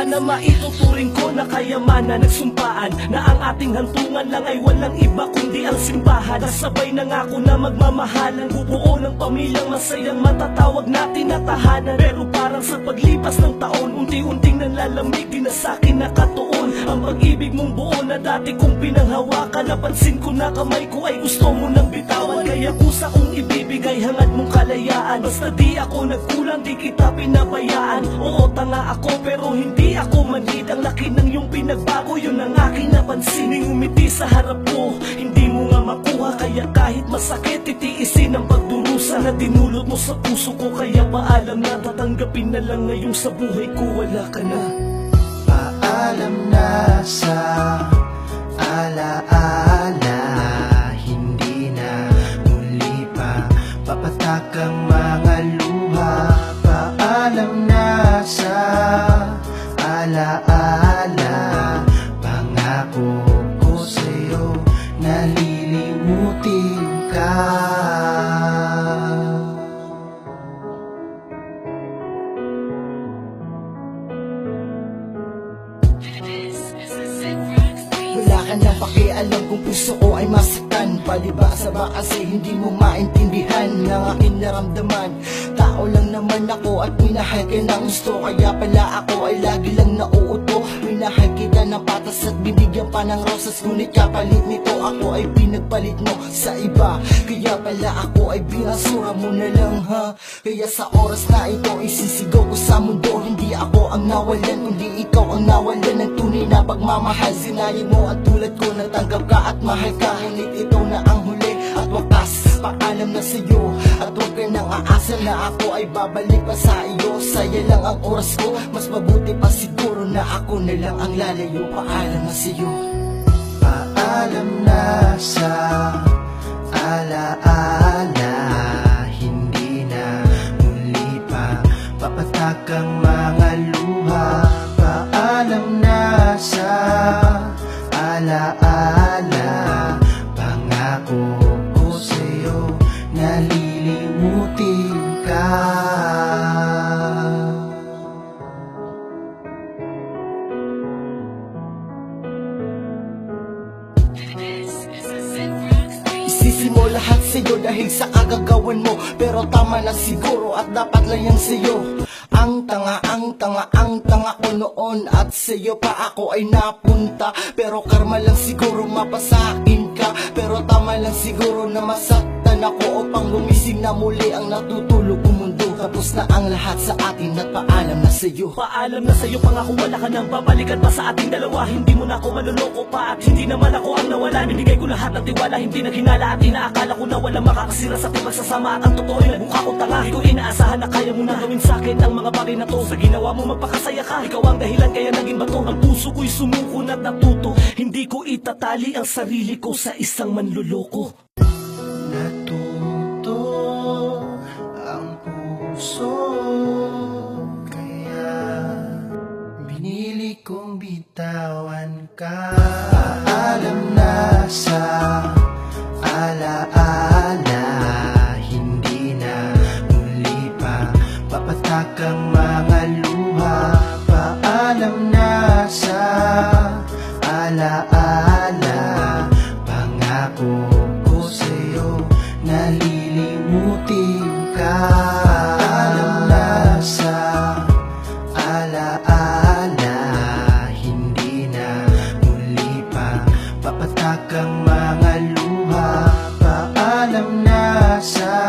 Sana maituturing ko na kayamanan, nagsumpaan na ang ating hantungan lang ay walang iba kundi ang simbahan. Nasabay na nga ako na magmamahalan, bubuo ng pamilyang masayang matatawag natin na tahanan. Pero parang sa paglipas ng taon, unti-unting nanlalamig din na sa'kin nakatuon ang pag-ibig mong buo na dati kong pinanghawakan. Napansin ko na kamay ko ay gusto mo nang bitawan, kaya kusa kong ibibigay hangad mong kalayaan. Basta di ako nagkulang, di kita pinabayaan. Oo, tanga ako pero hindi ako manid. Ang laki ng iyong pinagbago, yun ang aking napansin. Ning umiti sa harap ko, hindi mo nga makuha, kaya kahit masakit titiisin ang pagdurusa na dinulot mo sa puso ko. Kaya paalam na, tatanggapin na lang ngayong sa buhay ko wala ka na. Paalam na sa alaala, hindi na muli pa papatak ang mga luha. Paalam na sa alaala, pangako ko sa'yo, nalilimutin ka. Wala ka nang pakialam kung puso ko ay masaktan. Palibasa ba kasi hindi mo maintindihan ng aking naramdaman? Tao lang naman ako at minahal ka ng gusto, kaya pala ako ay lagi lang nauuto. Minahal kita ng patas at binigyan pa ng rosas, ngunit kapalit nito ako ay pinagpalit mo sa iba. Kaya pala ako ay binasura mo na lang, ha? Kaya sa oras na ito isisigaw ko sa mundo, hindi ako ang nawalan kundi ikaw ang nawalan ng tunay na pagmamahal. Sinayin mo at tulad ko, natanggap ka at mahal ka, ngunit ito na ang huli at wakas. Paalam na sa'yo at huwag ka nang aasa na ako ay babalik pa sa iyo. Saya lang ang oras ko, mas mabuti pa siguro na ako na lang ang lalayo. Paalam na sa'yo. Paalam na sa alaala, hindi na muli pa papatak ang mga luha. Paalam na sa alaala, pangako ko sa'yo, nalilimutin ka. Isisi mo lahat sa'yo dahil sa kagagawan mo, pero tama na siguro at dapat lang yan sa'yo. Ang tanga ko noon at sa'yo pa ako ay napunta. Pero karma lang siguro mapasakin ka, pero tama lang siguro na masaktan ako upang gumising na muli ang natutulog kong mundo. Tapos na ang lahat sa atin at paalam na sa'yo. Paalam na sa'yo, pangako wala ka nang babalikan pa sa ating dalawa. Hindi mo na ako manloloko pa at hindi naman ako ang nawala. Binigay ko lahat ng tiwala, hindi naghinala at inaakala ko na wala makakasira sa ating pagsasama. At ang totoo ay nagmukha ko tanga. Hindi ko inaasahan na kaya mo na gawin sa'kin ang mga bagay na to. Sa ginawa mo magpakasaya ka, ikaw ang dahilan kaya naging bato. Ang puso ko'y sumuko na natuto. Hindi ko itatali ang sarili ko sa isang manloloko. Natuto ang puso, kaya binili kong bitawan ka. Paalam na sa alaala, hindi na muli pa papatak ang mga luha. Paalam na sa alaala, pangako ko sa'yo, nalilimutin ka. Paalam na sa alaala, hindi na muli pa papatak ang mga luha. Paalam na sa